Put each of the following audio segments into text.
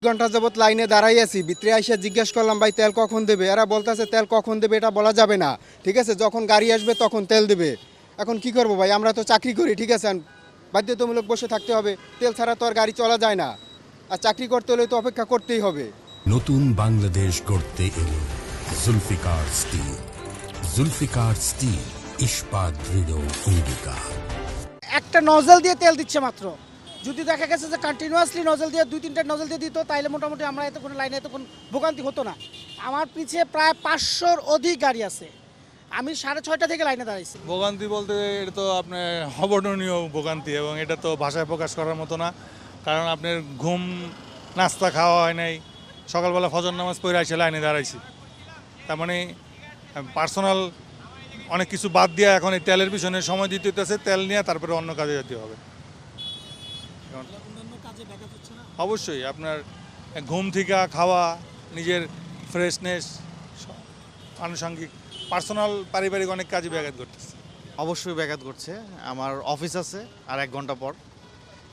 ঘন্টা যাবত লাইনে দাঁড়াই আছি, ভিতরে আইসা জিজ্ঞেস করলাম ভাই তেল কখন দেবে, এরা বলতেছে তেল কখন দেবে এটা বলা যাবে না। ঠিক আছে, যখন গাড়ি আসবে তখন তেল দেবে। এখন কি করবো ভাই, আমরা তো চাকরি করি, ঠিক আছে, বাধ্যতামূলক বসে থাকতে হবে, তেল ছাড়া তো আর গাড়ি চলা যায় না। আর চাকরি করতে হলে তো অপেক্ষা করতেই হবে। নতুন বাংলাদেশ গড়তে এলো জুলফিকার স্টিল। জুলফিকার স্টিল, ইস্পাত দৃঢ় অঙ্গীকার। একটা নজল দিয়ে তেল দিচ্ছে মাত্র। যদি দেখা গেছে যে কন্টিনিউয়াসলি নজল দিয়ে 2-3টা নজল দিয়ে দিত, তাইলে মোটামুটি আমরা এতক্ষণ লাইনে এতক্ষণ ভোগান্তি হতো না। আমার পিছিয়ে প্রায় 500-র অধিক গাড়ি আছে। আমি 6:30 থেকে লাইনে দাঁড়াইছি। ভোগান্তি বলতে এটা তো আপনার অবর্ণনীয় ভোগান্তি, এবং এটা তো ভাষায় প্রকাশ করার মতো না। কারণ আপনার ঘুম, নাস্তা খাওয়া হয় নাই, সকালবেলা ফজর নামাজ পড়ে এসে লাইনে দাঁড়াইছি। তার মানে পার্সোনাল অনেক কিছু বাদ দিয়ে এখন এই তেলের পিছনে সময় দিতে হতেছে, তেল নিয়ে তারপরে অন্য কাজে যেতে হবে। অবশ্যই আপনার ঘুম থেকে খাওয়া, নিজের ফ্রেশনেস, আনুষঙ্গিক পার্সোনাল পারিবারিক অনেক কাজে ব্যাঘাত ঘটতেছে। অবশ্যই ব্যাঘাত করছে। আমার অফিস আছে আর 1 ঘন্টা পর,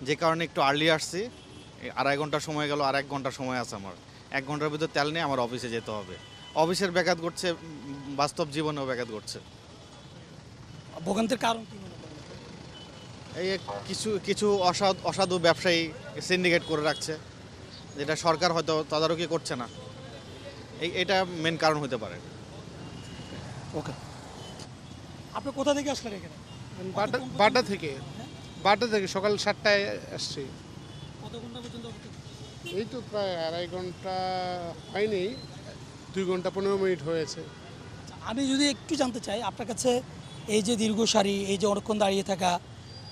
যে কারণে একটু আর্লি আসছি। 2.5 ঘন্টা সময় গেল, আর 1 ঘন্টা সময় আছে আমার। 1 ঘন্টার ভিতর তেল নিয়ে আমার অফিসে যেতে হবে। অফিসের ব্যাঘাত ঘটছে, বাস্তব জীবনেও ব্যাঘাত ঘটছে। ভোগান্তির কারণ কি মনে করেন? এই কিছু কিছু অসাধু ব্যবসায়ী সিন্ডিকেট করে রাখছে, যেটা সরকার হয়তো তদারকি করছে না। এটা মেন কারণ হতে পারে। ওকে, আপনি কোথা থেকে আসলেন এখানে? বাটা থেকে সকাল 7টায় আসছি। কত ঘন্টা পর্যন্ত অপেক্ষা? এই তো প্রায় 2.5 ঘন্টা হয়নি, 2 ঘন্টা 15 মিনিট হয়েছে। আমি যদি একটু জানতে চাই আপনার কাছে, এই যে দীর্ঘ সারি, এই যে অনেকক্ষণ দাঁড়িয়ে থাকা,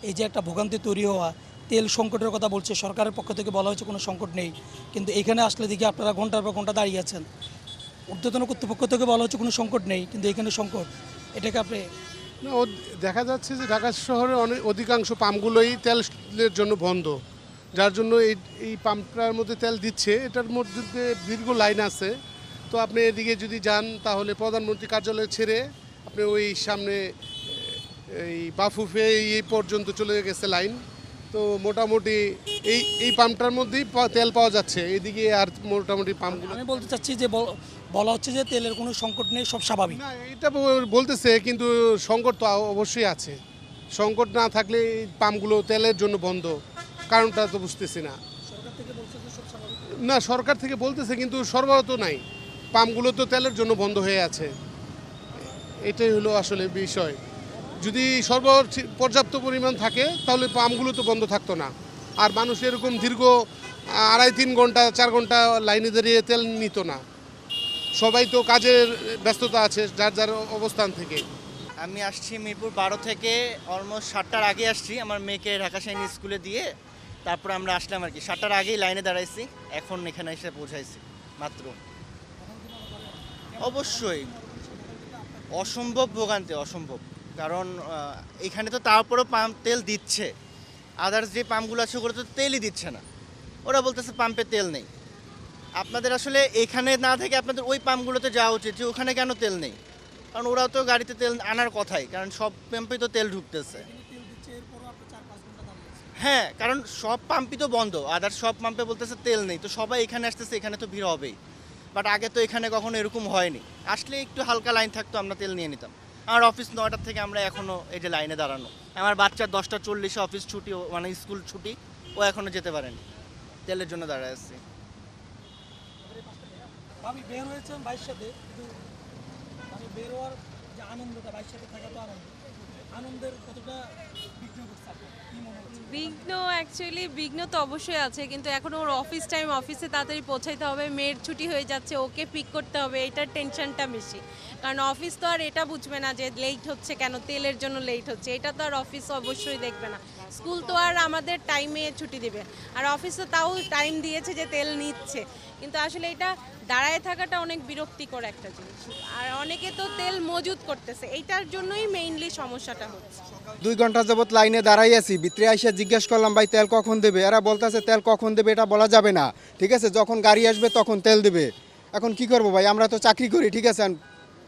এই যে একটা ভোগান্তি তৈরি হওয়া, তেল সংকটের কথা বলছে সরকারের পক্ষ থেকে, বলা হয়েছে কোনো সংকট নেই, কিন্তু এখানে আসলে দেখি আপনারা ঘন্টার পর ঘন্টা দাঁড়িয়ে আছেন। ঊর্ধ্বতন কর্তৃপক্ষ থেকে বলা হচ্ছে কোনো সংকট নেই, কিন্তু এখানে সংকট। এটাকে আপনি না, দেখা যাচ্ছে যে ঢাকা শহরের অধিকাংশ পাম্পগুলোই তেলের জন্য বন্ধ, যার জন্য এই পাম্পটার মধ্যে তেল দিচ্ছে, এটার মধ্যে দীর্ঘ লাইন আছে। তো আপনি এদিকে যদি যান তাহলে প্রধানমন্ত্রী কার্যালয় ছেড়ে আপনি ওই সামনে এই বাফুফে এই পর্যন্ত চলে গেছে লাইন। তো মোটামুটি এই পাম্পটার মধ্যেই তেল পাওয়া যাচ্ছে, এদিকে আর মোটামুটি পাম্পগুলো। আমি বলতে চাচ্ছি যে বলা হচ্ছে যে তেলের কোনো সংকট নেই, সব স্বাভাবিক। না, এটা বলতেছে, কিন্তু সংকট তো অবশ্যই আছে। সংকট না থাকলে এই পাম্পগুলো তেলের জন্য বন্ধ, কারণটা তো বুঝতেছি না। না, সরকার থেকে বলতেছে, কিন্তু সরবরাহ তো নাই, পাম্পগুলো তো তেলের জন্য বন্ধ হয়ে আছে। এটাই হলো আসলে বিষয়। যদি সরবরাহ পর্যাপ্ত পরিমাণ থাকে তাহলে পাম্পগুলো তো বন্ধ থাকতো না, আর মানুষ এরকম দীর্ঘ 2.5-3 ঘন্টা 4 ঘন্টা লাইনে দাঁড়িয়ে তেল নিত না। সবাই তো কাজের ব্যস্ততা আছে যার যার অবস্থান থেকে। আমি আসছি মিরপুর 12 থেকে, অলমোস্ট 7টার আগে আসছি। আমার মেয়েকে ঢাকা সৈনিক স্কুলে দিয়ে তারপর আমরা আসলাম আর কি। 7টার আগেই লাইনে দাঁড়াইছি, এখন এখানে এসে পৌঁছাইছি মাত্র। অবশ্যই অসম্ভব ভোগান্তি, অসম্ভব। কারণ এখানে তো তারপরেও পাম্প তেল দিচ্ছে, আদার্স যে পাম্পগুলো আছে ওগুলো তো তেলই দিচ্ছে না। ওরা বলতেছে পাম্পে তেল নেই। আপনাদের আসলে এখানে না থেকে আপনাদের ওই পাম্পগুলোতে যাওয়া উচিত, যে ওখানে কেন তেল নেই। কারণ ওরাও তো গাড়িতে তেল আনার কথাই, কারণ সব পাম্পে তো তেল ঢুকতেছে। হ্যাঁ, কারণ সব পাম্পই তো বন্ধ, আদার সব পাম্পে বলতেছে তেল নেই, তো সবাই এখানে আসতেছে, এখানে তো ভিড় হবেই। বাট আগে তো এখানে কখনো এরকম হয়নি। আসলে একটু হালকা লাইন থাকতো, আমরা তেল নিয়ে নিতাম। আমার অফিস 9টার থেকে আমরা এখনও এই যে লাইনে দাঁড়ানো। আমার বাচ্চার 10টা 40 অফিস ছুটি, মানে স্কুল ছুটি, ও এখনও যেতে পারেনি, তেলের জন্য দাঁড়ায় আসছি। আমি বের হয়েছেন ভাইয়ের সাথে, কিন্তু আমি বের হওয়ার যে আনন্দটা, ভাইয়ের সাথে থাকা তো আনন্দের কতটা বিঘ্ন করছে আপনার? কি মনে হচ্ছে? বিঘ্ন তো অবশ্যই আছে, কিন্তু এখন ওর অফিস টাইম, অফিসে তাড়াতাড়ি পৌঁছাইতে হবে, মেয়ের ছুটি হয়ে যাচ্ছে, ওকে পিক করতে হবে, এটার টেনশনটা বেশি। কারণ অফিস তো আর এটা বুঝবে না যে লেট হচ্ছে কেন, তেলের জন্য লেট হচ্ছে, এটা তো আর অফিস অবশ্যই দেখবে না। স্কুল তো আর আমাদের টাইমে ছুটি দেবে, আর অফিসে তাও টাইম দিয়েছে যে তেল নিচ্ছে, কিন্তু আসলে এটা দাঁড়ায় থাকাটা অনেক বিরক্তিকর একটা জিনিস। আর অনেকে তো তেল মজুত করতেছে, এইটার জন্যই মেইনলি সমস্যাটা হচ্ছে। 2 ঘন্টা যাবত লাইনে দাঁড়াই আছি, ভিতরে আইসা জিজ্ঞেস করলাম ভাই তেল কখন দেবে, এরা বলতেছে তেল কখন দেবে এটা বলা যাবে না। ঠিক আছে, যখন গাড়ি আসবে তখন তেল দেবে। এখন কি করবো ভাই, আমরা তো চাকরি করি, ঠিক আছে,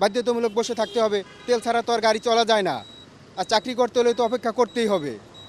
বাধ্যতামূলক বসে থাকতে হবে, তেল ছাড়া তো আর গাড়ি চলা যায় না। আর চাকরি করতে হলে তো অপেক্ষা করতেই হবে।